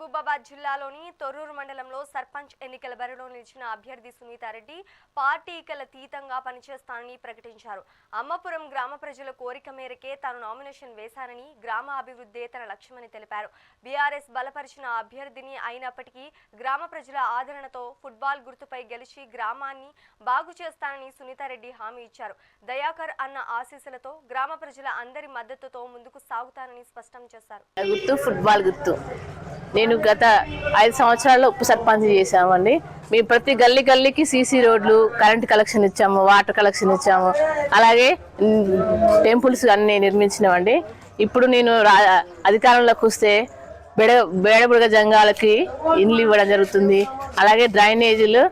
మహబూబాబాద్ జిల్లాలోని తొర్రూరు మండలంలో సర్పంచ్ ఎన్నికల బరిలో నిలిచిన అభ్యర్థి సునీతారెడ్డి పార్టీకి అతీతంగా పనిచేస్తానని ప్రకటించారు. అమ్మపురం గ్రామ ప్రజల కోరిక మేరకే తాను నామినేషన్ వేశానని, గ్రామ అభివృద్ధి తన లక్ష్యమని తెలిపారు. బీఆర్ఎస్ బలపరిచిన అభ్యర్థిని అయినప్పటికీ గ్రామ ప్రజల ఆదరణతో ఫుట్బాల్ గుర్తుపై గెలిచి గ్రామాన్ని బాగు చేస్తానని సునీతారెడ్డి హామీ ఇచ్చారు. దయాకర్ అన్న ఆశీస్సులతో గ్రామ ప్రజల అందరి మద్దతుతో ముందుకు సాగుతానని స్పష్టం చేశారు. ఫుట్బాల్ గుర్తు నేను గత 5 సంవత్సరాల్లో ఉప సర్పంచ్ చేశామండి. మేము ప్రతి గల్లీకి సీసీ రోడ్లు, కరెంట్ కలెక్షన్ ఇచ్చాము, వాటర్ కలెక్షన్ ఇచ్చాము, అలాగే టెంపుల్స్ అన్నీ నిర్మించినామండి. ఇప్పుడు నేను అధికారంలోకి వస్తే బేడబుడగ జంగాలకి ఇండ్లు ఇవ్వడం జరుగుతుంది. అలాగే డ్రైనేజీలు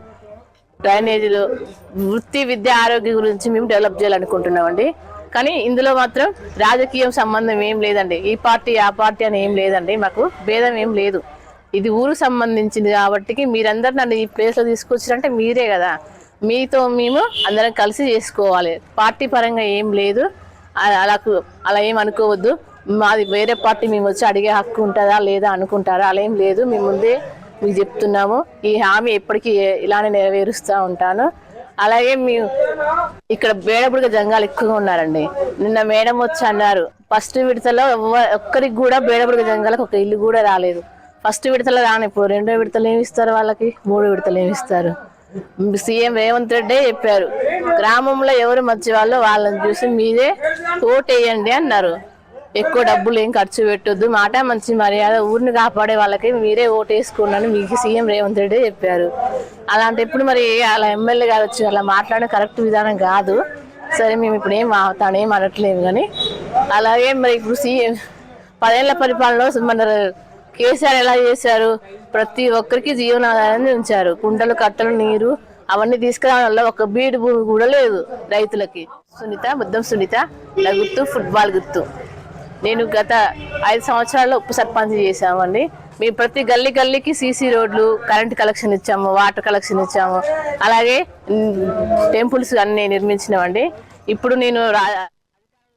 వృత్తి, విద్య, ఆరోగ్యం గురించి మేము డెవలప్ చేయాలనుకుంటున్నామండి. కానీ ఇందులో మాత్రం రాజకీయం సంబంధం ఏం లేదండి. ఈ పార్టీ ఆ పార్టీ అని ఏం లేదండి. మాకు భేదం ఏం లేదు. ఇది ఊరు సంబంధించింది కాబట్టి మీరందరూ నన్ను ఈ ప్లేస్లో తీసుకొచ్చారంటే మీరే కదా. మీతో మేము అందరం కలిసి చేసుకోవాలి. పార్టీ పరంగా ఏం లేదు. అలా ఏం అనుకోవద్దు. మాది వేరే పార్టీ మేము వచ్చి అడిగే హక్కు ఉంటుందా లేదా అనుకుంటారా? అలా ఏం లేదు. మేము ముందే మీకు చెప్తున్నాము. ఈ హామీ ఎప్పటికీ ఇలానే నెరవేరుస్తూ ఉంటాను. అలాగే మేము ఇక్కడ బేడబుడగ జంగాలు ఎక్కువగా ఉన్నారండి. నిన్న మేడం వచ్చి అన్నారు, ఫస్ట్ విడతలో ఒక్కరికి కూడా బేడబుడగ జంగాలకు ఒక ఇల్లు కూడా రాలేదు. ఫస్ట్ విడతలో రాని, ఇప్పుడు 2వ విడతలు ఏమి ఇస్తారు వాళ్ళకి, 3వ విడతలు ఏమి ఇస్తారు? సీఎం రేవంత్ రెడ్డి చెప్పారు, గ్రామంలో ఎవరు మంచి వాళ్ళో వాళ్ళని చూసి మీరే ఓటేయండి అన్నారు. ఎక్కువ డబ్బులు ఏం ఖర్చు పెట్టొద్దు, మాట మంచి మర్యాద, ఊరిని కాపాడే వాళ్ళకి మీరే ఓటేసుకున్నాను మీకు సీఎం రేవంత్ రెడ్డి చెప్పారు. అలాంటప్పుడు మరి అలా ఎమ్మెల్యే గారు వచ్చి అలా మాట్లాడడం కరెక్ట్ విధానం కాదు. సరే, మేము ఇప్పుడు తానేం అనట్లేదు. కానీ అలాగే మరి ఇప్పుడు సీఎం 10 ఏళ్ల పరిపాలనలో మన కేసీఆర్ ఎలా చేశారు? ప్రతి ఒక్కరికి జీవనాధారాన్ని ఉంచారు. కుంటలు, కట్టలు, నీరు అవన్నీ తీసుకురావడం వల్ల ఒక బీడు భూమి కూడా లేదు రైతులకి. ముద్దం సునీత, నా గుర్తు ఫుట్బాల్ గుర్తు. నేను గత 5 సంవత్సరాల్లో ఉప సర్పంచ్ చేశామండి. మేము ప్రతి గల్లీకి సీసీ రోడ్లు, కరెంట్ కలెక్షన్ ఇచ్చాము, వాటర్ కలెక్షన్ ఇచ్చాము, అలాగే టెంపుల్స్ అన్నీ నిర్మించినామండి. ఇప్పుడు నేను